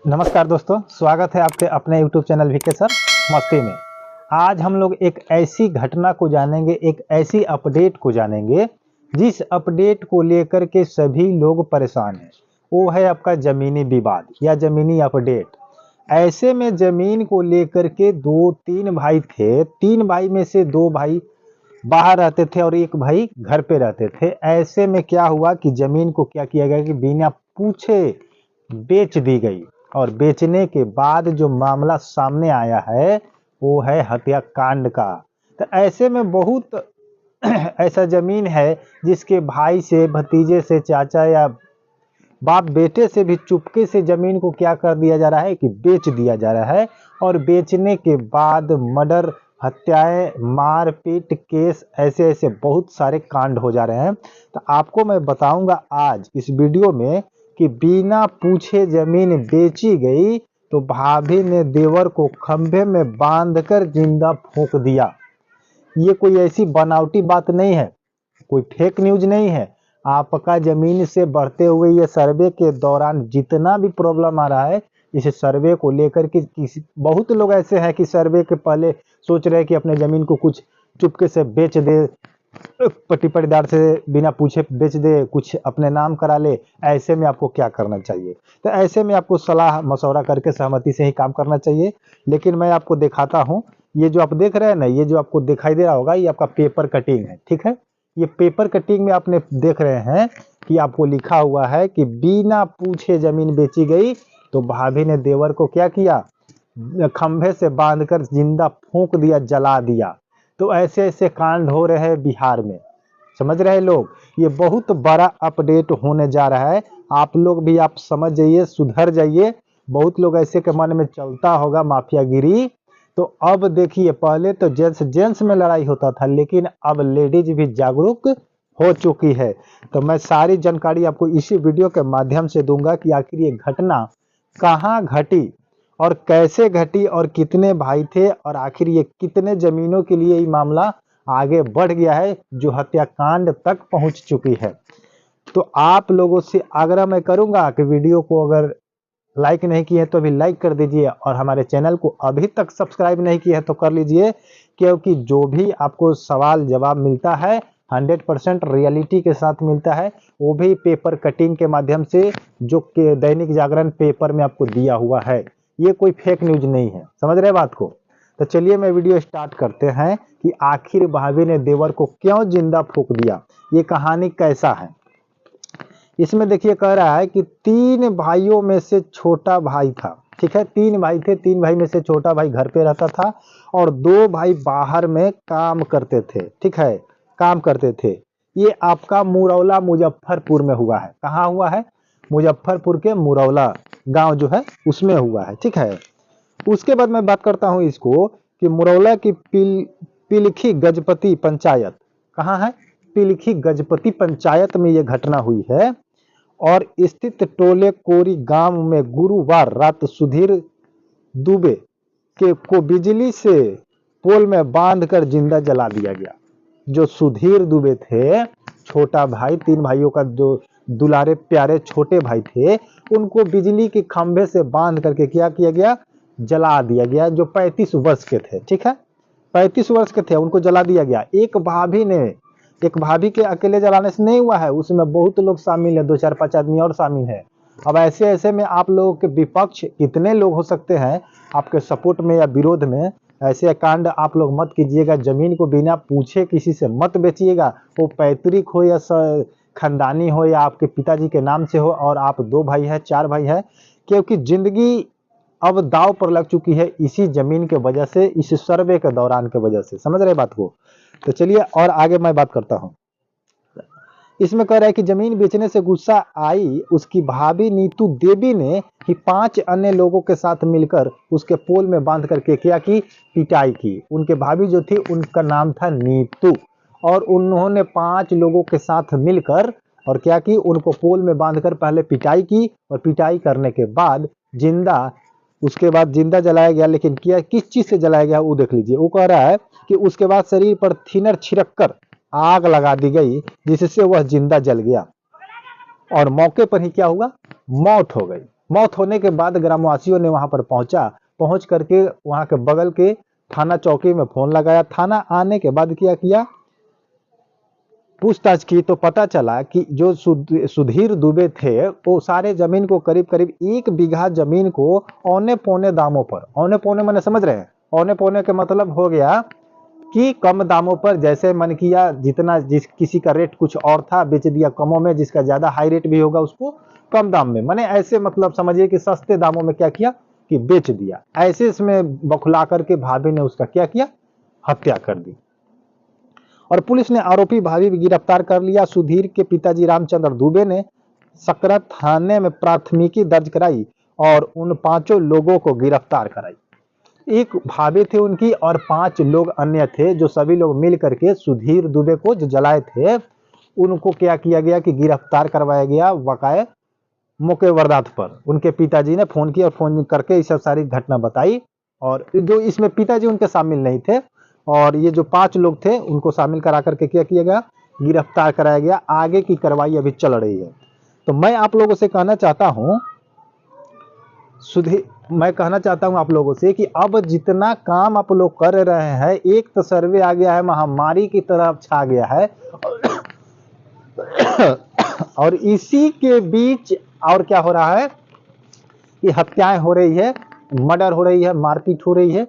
नमस्कार दोस्तों, स्वागत है आपके अपने YouTube चैनल वीके सर मस्ती में। आज हम लोग एक ऐसी घटना को जानेंगे, एक ऐसी अपडेट को जानेंगे जिस अपडेट को लेकर के सभी लोग परेशान हैं। वो है आपका ज़मीनी विवाद या ज़मीनी अपडेट। ऐसे में ज़मीन को लेकर के 2-3 भाई थे। 3 भाई में से 2 भाई बाहर रहते थे और एक भाई घर पे रहते थे। ऐसे में क्या हुआ कि ज़मीन को क्या किया गया कि बिना पूछे बेच दी गई। और बेचने के बाद जो मामला सामने आया है वो है हत्याकांड का। तो ऐसे में बहुत ऐसा जमीन है जिसके भाई से, भतीजे से, चाचा या बाप बेटे से भी चुपके से जमीन को क्या कर दिया जा रहा है कि बेच दिया जा रहा है। और बेचने के बाद मर्डर, हत्याएं, मारपीट केस, ऐसे ऐसे बहुत सारे कांड हो जा रहे हैं। तो आपको मैं बताऊंगा आज इस वीडियो में कि बिना पूछे जमीन बेची गई तो भाभी ने देवर को खंभे में बांधकर जिंदा फूंक दिया। ये कोई ऐसी बनावटी बात नहीं है, कोई फेक न्यूज नहीं है। आपका जमीन से बढ़ते हुए ये सर्वे के दौरान जितना भी प्रॉब्लम आ रहा है, इस सर्वे को लेकर के किसी बहुत लोग ऐसे हैं कि सर्वे के पहले सोच रहे हैं कि अपने जमीन को कुछ चुपके से बेच दे, पट्टी पट्टीदार से बिना पूछे बेच दे, कुछ अपने नाम करा ले। ऐसे में आपको क्या करना चाहिए? तो ऐसे में आपको सलाह मशवरा करके सहमति से ही काम करना चाहिए। लेकिन मैं आपको दिखाता हूँ, ये जो आप देख रहे हैं ना, ये जो आपको दिखाई दे रहा होगा, ये आपका पेपर कटिंग है, ठीक है। ये पेपर कटिंग में आपने देख रहे हैं कि आपको लिखा हुआ है कि बिना पूछे जमीन बेची गई तो भाभी ने देवर को क्या किया, खंभे से बांधकर जिंदा फूंक दिया, जला दिया। तो ऐसे ऐसे कांड हो रहे हैं बिहार में, समझ रहे हैं लोग। ये बहुत बड़ा अपडेट होने जा रहा है। आप लोग भी आप समझ जाइए, सुधर जाइए। बहुत लोग ऐसे के मन में चलता होगा माफियागिरी। तो अब देखिए, पहले तो जेंट्स में लड़ाई होता था, लेकिन अब लेडीज भी जागरूक हो चुकी है। तो मैं सारी जानकारी आपको इसी वीडियो के माध्यम से दूंगा कि आखिर ये घटना कहाँ घटी और कैसे घटी और कितने भाई थे और आखिर ये कितने जमीनों के लिए ये मामला आगे बढ़ गया है जो हत्याकांड तक पहुंच चुकी है। तो आप लोगों से आग्रह मैं करूंगा कि वीडियो को अगर लाइक नहीं किए तो अभी लाइक कर दीजिए और हमारे चैनल को अभी तक सब्सक्राइब नहीं किया है तो कर लीजिए, क्योंकि जो भी आपको सवाल जवाब मिलता है 100% रियलिटी के साथ मिलता है, वो भी पेपर कटिंग के माध्यम से, जो कि दैनिक जागरण पेपर में आपको दिया हुआ है। ये कोई फेक न्यूज नहीं है, समझ रहे बात को। तो चलिए मैं वीडियो स्टार्ट करते हैं कि आखिर भाभी ने देवर को क्यों जिंदा फूंक दिया, ये कहानी कैसा है। इसमें देखिए कह रहा है कि 3 भाइयों में से छोटा भाई था, ठीक है। 3 भाई थे, 3 भाई में से छोटा भाई घर पे रहता था और 2 भाई बाहर में काम करते थे, ठीक है, काम करते थे। ये आपका मुरौला मुजफ्फरपुर में हुआ है। कहाँ हुआ है? मुजफ्फरपुर के मुरौला गांव जो है उसमें हुआ है, ठीक है। उसके बाद मैं बात करता हूँ इसको कि मुरौला की पिलखी गजपति पंचायत, कहाँ है? पिलखी गजपति पंचायत में यह घटना हुई है और स्थित टोले कोरी गांव में गुरुवार रात सुधीर दुबे के को बिजली से पोल में बांधकर जिंदा जला दिया गया। जो सुधीर दुबे थे, छोटा भाई, 3 भाइयों का जो दुलारे प्यारे छोटे भाई थे, उनको बिजली के खंभे से बांध करके क्या किया गया, जला दिया गया। जो 35 वर्ष के थे, ठीक है, 35 वर्ष के थे, उनको जला दिया गया। एक भाभी के अकेले जलाने से नहीं हुआ है, उसमें बहुत लोग शामिल है, 2-4-5 आदमी और शामिल है। अब ऐसे ऐसे में आप लोगों के विपक्ष कितने लोग हो सकते हैं आपके सपोर्ट में या विरोध में। ऐसे कांड आप लोग मत कीजिएगा। जमीन को बिना पूछे किसी से मत बेचिएगा, वो पैतृक हो या खानदानी हो या आपके पिताजी के नाम से हो और आप 2 भाई है, 4 भाई है, क्योंकि जिंदगी अब दांव पर लग चुकी है इसी जमीन के वजह से, इस सर्वे के दौरान के वजह से। समझ रहे बात को। तो चलिए और आगे मैं बात करता हूं। इसमें कह रहा है कि जमीन बेचने से गुस्सा आई उसकी भाभी नीतू देवी ने ही 5 अन्य लोगों के साथ मिलकर उसके पोल में बांध करके क्या की, पिटाई की। उनके भाभी जो थी उनका नाम था नीतू और उन्होंने 5 लोगों के साथ मिलकर और क्या की, उनको पोल में बांधकर पहले पिटाई की और पिटाई करने के बाद उसके बाद जिंदा जलाया गया। लेकिन क्या किस चीज से जलाया गया वो देख लीजिए। वो कह रहा है कि उसके बाद शरीर पर थिनर छिड़क कर आग लगा दी गई जिससे वह जिंदा जल गया और मौके पर ही क्या हुआ, मौत हो गई। मौत होने के बाद ग्रामवासियों ने वहां पर पहुंच करके वहां के बगल के थाना चौकी में फोन लगाया। थाना आने के बाद क्या किया, पूछताछ की तो पता चला कि जो सुधीर दुबे थे वो सारे जमीन को करीब करीब 1 बीघा जमीन को औने पौने दामों पर, औने पौने मैंने समझ रहे हैं, औने पौने का मतलब हो गया कि कम दामों पर, जैसे मन किया जितना किसी का रेट कुछ और था बेच दिया कमों में, जिसका ज्यादा हाई रेट भी होगा उसको कम दाम में, मैंने ऐसे मतलब समझिए कि सस्ते दामों में क्या किया कि बेच दिया। ऐसे इसमें बखुला करके भाभी ने उसका क्या किया, हत्या कर दी। और पुलिस ने आरोपी भाभी भी गिरफ्तार कर लिया। सुधीर के पिताजी रामचंद्र दुबे ने सकरा थाने में प्राथमिकी दर्ज कराई और उन 5 लोगों को गिरफ्तार कराई। एक भाभी थी उनकी और 5 लोग अन्य थे, जो सभी लोग मिल करके सुधीर दुबे को जो जलाए थे उनको क्या किया गया कि गिरफ्तार करवाया गया वाकई मौके वारदात पर। उनके पिताजी ने फोन किया और फोन करके ये सब सारी घटना बताई, और जो इसमें पिताजी उनके शामिल नहीं थे और ये जो 5 लोग थे उनको शामिल करा करके क्या किया गया, गिरफ्तार कराया गया। आगे की कार्रवाई अभी चल रही है। तो मैं आप लोगों से कहना चाहता हूं, आप लोगों से कि अब जितना काम आप लोग कर रहे हैं, एक तो सर्वे आ गया है, महामारी की तरह छा गया है और इसी के बीच और क्या हो रहा है कि हत्याएं हो रही है, मर्डर हो रही है, मारपीट हो रही है,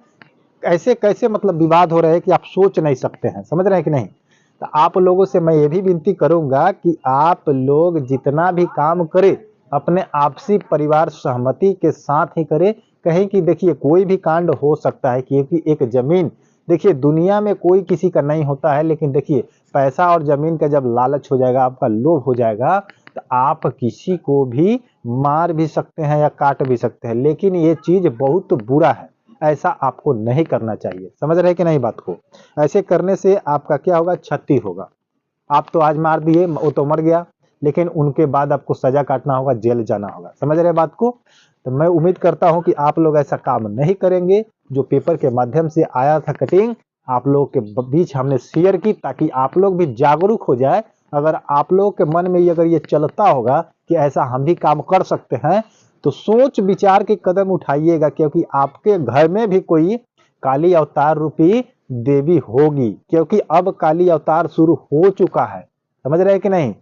ऐसे कैसे मतलब विवाद हो रहे हैं कि आप सोच नहीं सकते हैं। समझ रहे हैं कि नहीं? तो आप लोगों से मैं ये भी विनती करूंगा कि आप लोग जितना भी काम करें अपने आपसी परिवार सहमति के साथ ही करें। कहीं कि देखिए कोई भी कांड हो सकता है, क्योंकि एक जमीन, देखिए दुनिया में कोई किसी का नहीं होता है, लेकिन देखिए पैसा और जमीन का जब लालच हो जाएगा, आपका लोभ हो जाएगा, तो आप किसी को भी मार भी सकते हैं या काट भी सकते हैं। लेकिन ये चीज बहुत बुरा है, ऐसा आपको नहीं करना चाहिए। समझ रहे कि नहीं बात को? ऐसे करने से आपका क्या होगा, क्षति होगा। आप तो आज मार दिए, वो तो मर गया, लेकिन उनके बाद आपको सजा काटना होगा, जेल जाना होगा। समझ रहे बात को? तो मैं उम्मीद करता हूं कि आप लोग ऐसा काम नहीं करेंगे। जो पेपर के माध्यम से आया था कटिंग, आप लोग के बीच हमने शेयर की ताकि आप लोग भी जागरूक हो जाए। अगर आप लोग के मन में अगर ये चलता होगा कि ऐसा हम भी काम कर सकते हैं, तो सोच विचार के कदम उठाइएगा, क्योंकि आपके घर में भी कोई काली अवतार रूपी देवी होगी, क्योंकि अब काली अवतार शुरू हो चुका है। समझ रहे हैं कि नहीं?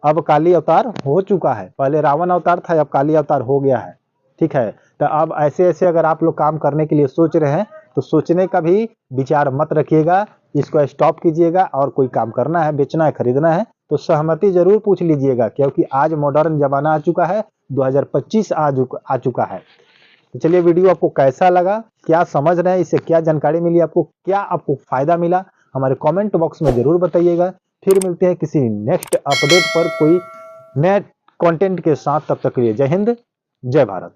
अब काली अवतार हो चुका है, पहले रावण अवतार था, अब काली अवतार हो गया है। ठीक है, तो अब ऐसे ऐसे अगर आप लोग काम करने के लिए सोच रहे हैं तो सोचने का भी विचार मत रखिएगा, इसको स्टॉप कीजिएगा। और कोई काम करना है, बेचना है, खरीदना है तो सहमति जरूर पूछ लीजिएगा, क्योंकि आज मॉडर्न जमाना आ चुका है, 2025 आ चुका है। तो चलिए, वीडियो आपको कैसा लगा, क्या समझ रहे हैं, इससे क्या जानकारी मिली आपको, क्या आपको फायदा मिला, हमारे कमेंट बॉक्स में जरूर बताइएगा। फिर मिलते हैं किसी नेक्स्ट अपडेट पर कोई नए कंटेंट के साथ। तब तक के लिए जय हिंद, जय भारत।